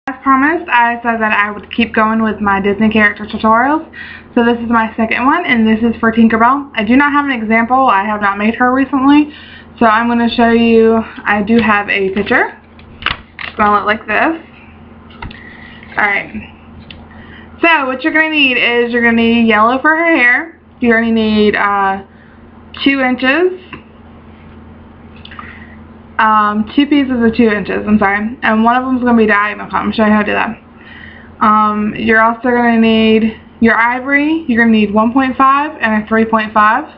As promised, I said that I would keep going with my Disney character tutorials. So this is my second one, and this is for Tinkerbelle. I do not have an example. I have not made her recently. So I'm going to show you, I do have a picture. It's going to look like this. Alright. So what you're going to need is you're going to need yellow for her hair. You're going to need 2 inches. 2 pieces of 2 inches, I'm sorry, and one of them is going to be diagonal cut. I'm going to show you how to do that. You're also going to need your ivory. You're going to need 1.5 and a 3.5.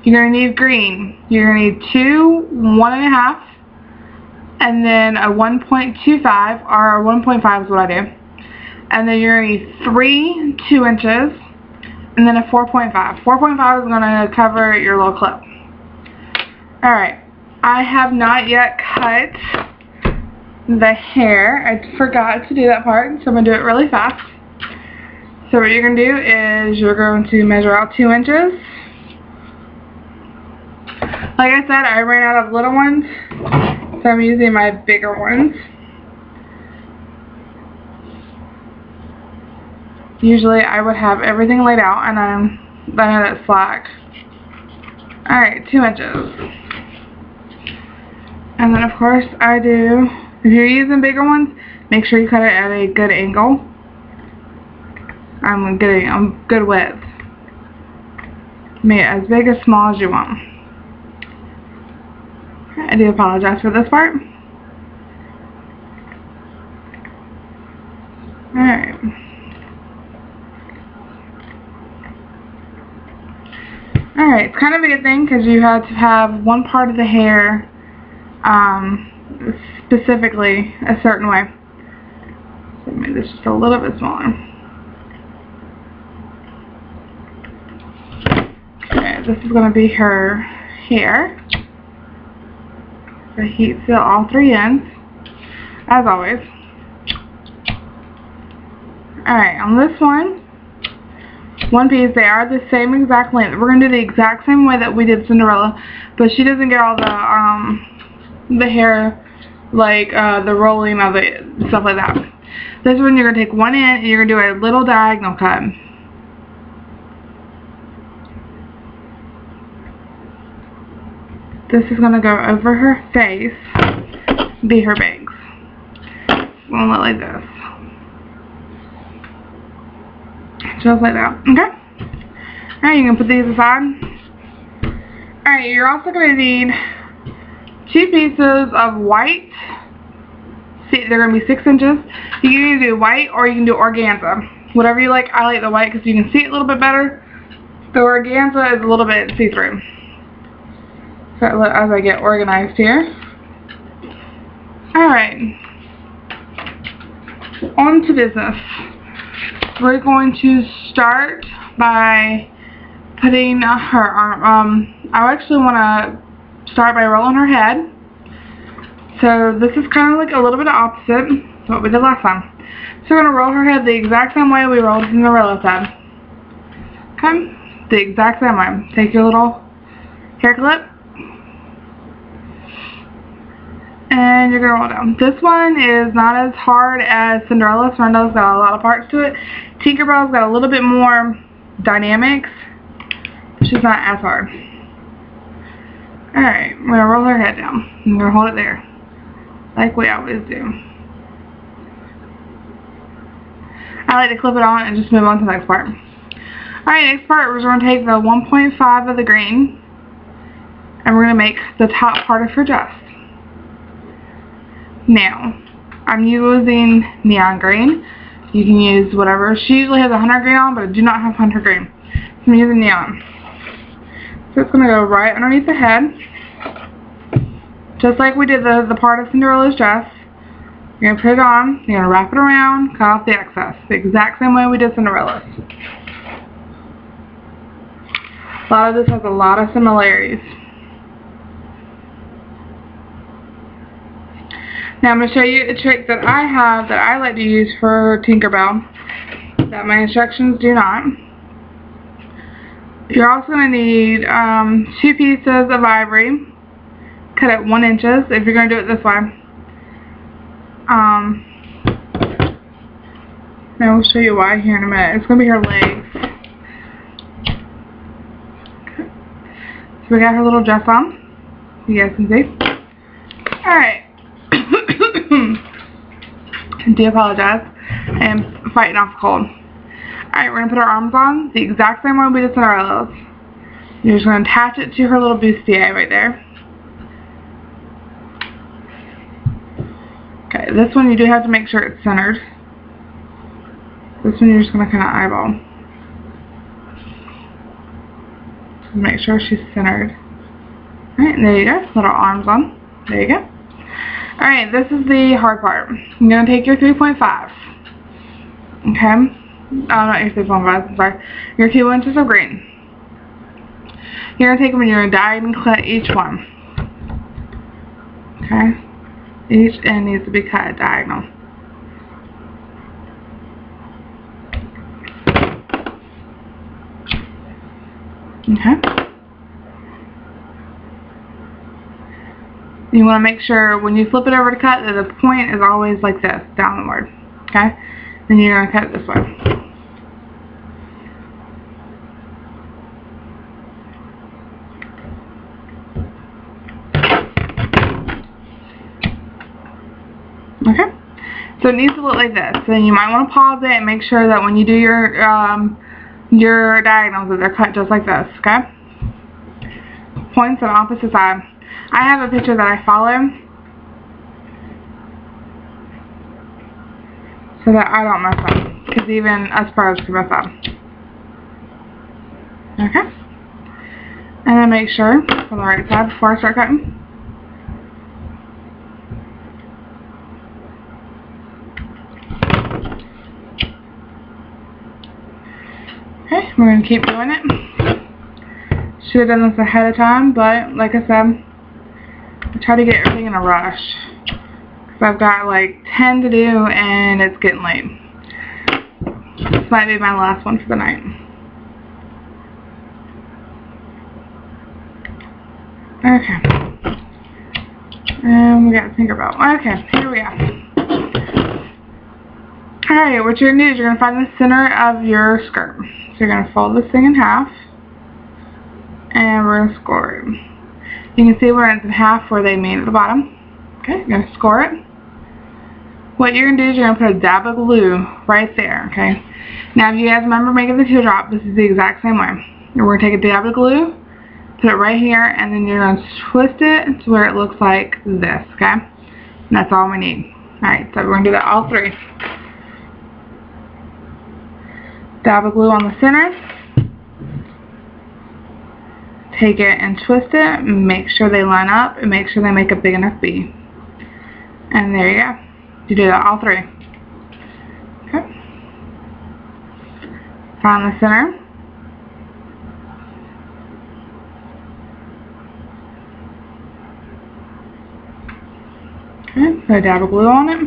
You're going to need green. You're going to need 2 1.5 and then a 1.25, or 1.5 is what I do. And then you're going to need 3 2 inches and then a 4.5. 4.5 is going to cover your little clip. Alright. I have not yet cut the hair. I forgot to do that part, so I'm going to do it really fast. So what you're going to do is you're going to measure out 2 inches. Like I said, I ran out of little ones, so I'm using my bigger ones. Usually I would have everything laid out, and I had it slack. Alright, 2 inches. And then of course I do, if you're using bigger ones, make sure you cut it at a good angle. I'm good width. Make it as big or small as you want. I do apologize for this part. Alright. Alright, it's kind of a good thing because you have to have one part of the hair specifically a certain way. So make this just a little bit smaller. Okay, this is going to be her hair. So heat seal all 3 ends, as always. Alright, on this one piece, they are the same exact length. We're going to do the exact same way that we did Cinderella, but she doesn't get all the hair, like the rolling of it, stuff like that. This one you're going to take one end and you're going to do a little diagonal cut. This is going to go over her face, be her bangs. It's going to look like this. Just like that. Okay? Alright, you can put these aside. Alright, you're also going to need 2 pieces of white. See, they're going to be 6 inches. You can either do white or you can do organza. Whatever you like. I like the white because you can see it a little bit better. The organza is a little bit see-through. So as I get organized here. Alright. On to business. We're going to start by putting her arm. I actually want to start by rolling her head. So this is kind of like a little bit opposite what we did last time. So we're going to roll her head the exact same way we rolled Cinderella's head. Okay? The exact same way. Take your little hair clip. And you're going to roll down. This one is not as hard as Cinderella. Cinderella's got a lot of parts to it. Tinkerbell's got a little bit more dynamics. She's not as hard. Alright, I'm going to roll her head down. I'm going to hold it there. Like we always do. I like to clip it on and just move on to the next part. Alright, next part we're going to take the 1.5 of the green. And we're going to make the top part of her dress. Now, I'm using neon green. You can use whatever. She usually has 100 green on, but I do not have 100 green. So I'm using neon. So it's going to go right underneath the head. Just like we did the part of Cinderella's dress. You're going to put it on. You're going to wrap it around. Cut off the excess. The exact same way we did Cinderella's. A lot of this has a lot of similarities. Now I'm going to show you a trick that I have that I like to use for Tinkerbelle that my instructions do not. You're also going to need 2 pieces of ivory cut at 1 inches if you're going to do it this way. I will show you why here in a minute. It's going to be her legs. Okay. So we got her little dress on. You guys can see. Alright. I do apologize. I am fighting off a cold. Alright, we're going to put our arms on the exact same way we did Cinderella's. You're just going to attach it to her little bustier right there. Okay, this one you do have to make sure it's centered. This one you're just going to kind of eyeball. Make sure she's centered. Alright, and there you go. Little arms on. There you go. Alright, this is the hard part. You're going to take your 3.5. Okay? Not your 3.5, I'm sorry. Your 2 inches of green. You're going to take them and you're going to diagonally cut each one. Okay? Each end needs to be cut at diagonal. Okay? You want to make sure when you flip it over to cut that the point is always like this, downward. Okay? Then you're going to cut it this way. Okay? So it needs to look like this. Then you might want to pause it and make sure that when you do your diagonals that they're cut just like this. Okay? Points on the opposite side. I have a picture that I follow so that I don't mess up, because even us pros can mess up. Okay? And then make sure from the right side before I start cutting. Okay, we're going to keep doing it. Should have done this ahead of time, but like I said, I try to get everything in a rush. Because I've got like 10 to do and it's getting late. This might be my last one for the night. Okay. And we got tinkerbelle. Okay, here we go. Alright, what you're going to do is you're going to find the center of your skirt. So you're going to fold this thing in half. And we're going to score it. You can see where it's in half where they meet at the bottom. Okay, you're going to score it. What you're going to do is you're going to put a dab of glue right there, okay? Now if you guys remember making the teardrop, this is the exact same way. We're going to take a dab of glue, put it right here, and then you're going to twist it to where it looks like this, okay? And that's all we need. Alright, so we're going to do that all three. Dab of glue on the center. Take it and twist it, make sure they line up, and make sure they make a big enough V. And there you go. You do that all three. Okay. Find the center. Okay, put a dab of glue on it.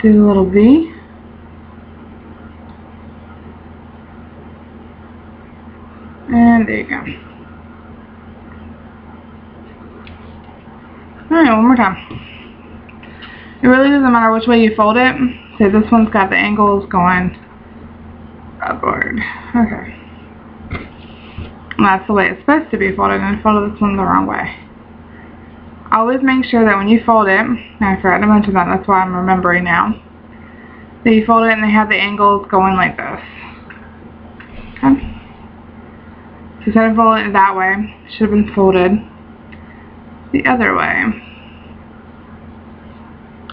Do a little V. And there you go. Alright, one more time. It really doesn't matter which way you fold it. So this one's got the angles going upward. Okay. And that's the way it's supposed to be folded, and I folded this one the wrong way. Always make sure that when you fold it, and I forgot to mention that, that's why I'm remembering now, that you fold it and they have the angles going like this. Okay. So instead of folding it that way, it should have been folded the other way.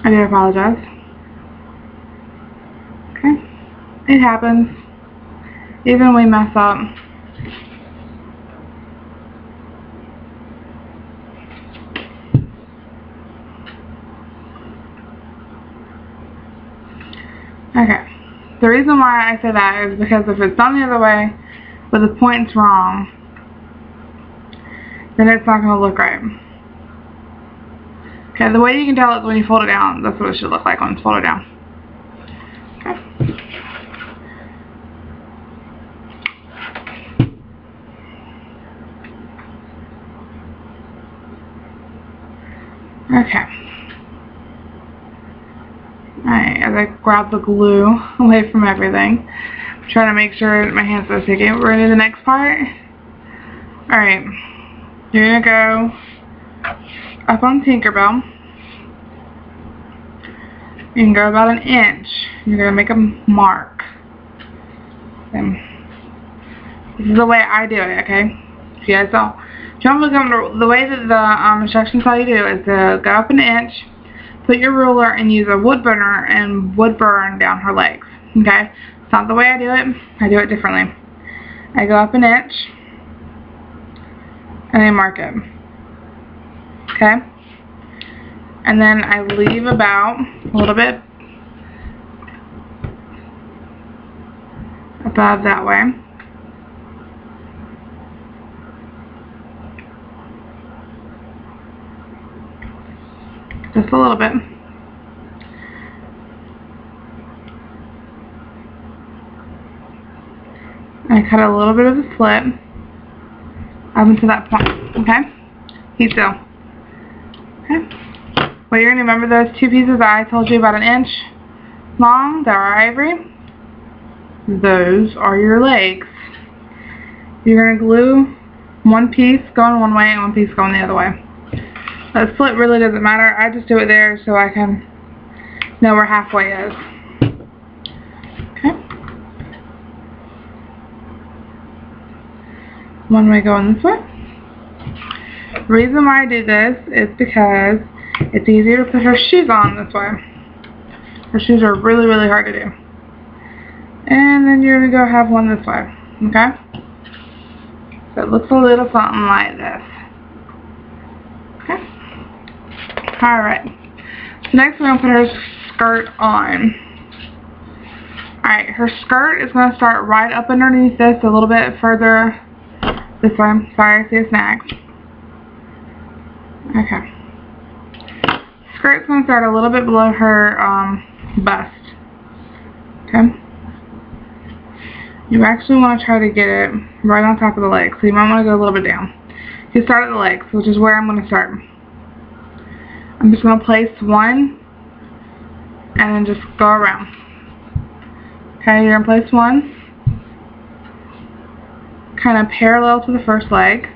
I do apologize. Okay. It happens. Even we mess up. Okay. The reason why I say that is because if it's done the other way, but the point's wrong, then it's not going to look right. Okay, the way you can tell is when you fold it down. That's what it should look like when it's folded down. Okay. Okay. Alright, as I grab the glue away from everything, I'm trying to make sure that my hand's not sticking. We're going to do the next part. Alright, you're going to go up on Tinkerbelle. You can go about 1 inch. You're going to make a mark. And this is the way I do it, okay? If you guys don't, if you want to become the way that the instructions tell you to do is to go up 1 inch, put your ruler and use a wood burner and wood burn down her legs. Okay? It's not the way I do it. I do it differently. I go up 1 inch and I mark it. Okay? And then I leave about a little bit above that way. Just a little bit. I cut a little bit of a slit up into that point. Okay? Keep still. Okay? Well, you're going to remember those 2 pieces that I told you about 1 inch long that are ivory? Those are your legs. You're going to glue 1 piece going one way and 1 piece going the other way. That split really doesn't matter. I just do it there so I can know where halfway is. Okay. One way going this way. The reason why I do this is because it's easier to put her shoes on this way. Her shoes are really, really hard to do. And then you're going to go have one this way. Okay? So it looks a little something like this. Okay? Alright. So next we're going to put her skirt on. Alright, her skirt is going to start right up underneath this, a little bit further this way. Sorry, I see a snag. Okay. Skirt's going to start a little bit below her bust. Okay? You actually want to try to get it right on top of the leg, so you might want to go a little bit down. You start at the legs, which is where I'm going to start. I'm just going to place 1 and then just go around. Okay, you're going to place 1 kind of parallel to the first leg.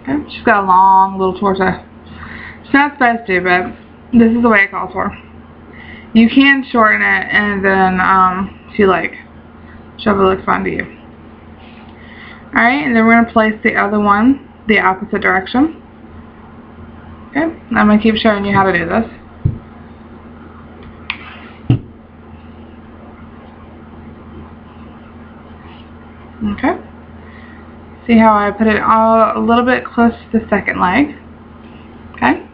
Okay, she's got a long little torso. She's not supposed to, but this is the way it calls for. You can shorten it and then if you like, whichever looks fun to you. Alright, and then we're going to place the other one the opposite direction. Okay, I'm going to keep showing you how to do this. Okay. See how I put it all a little bit close to the second leg. Okay.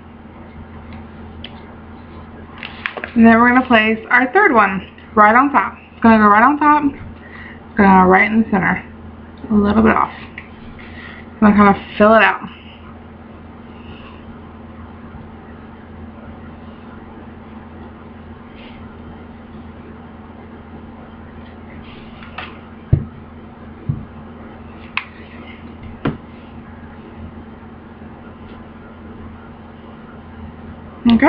And then we're going to place our third one right on top. It's going to go right on top. It's going to go right in the center. A little bit off. I'm going to kind of fill it out. Okay.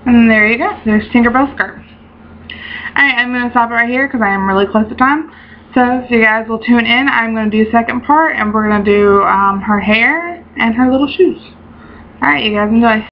And then there you go. There's Tinkerbelle skirt. Alright, I'm going to stop it right here because I am really close to time. So if you guys will tune in, I'm going to do the second part and we're going to do her hair and her little shoes. Alright, you guys enjoy.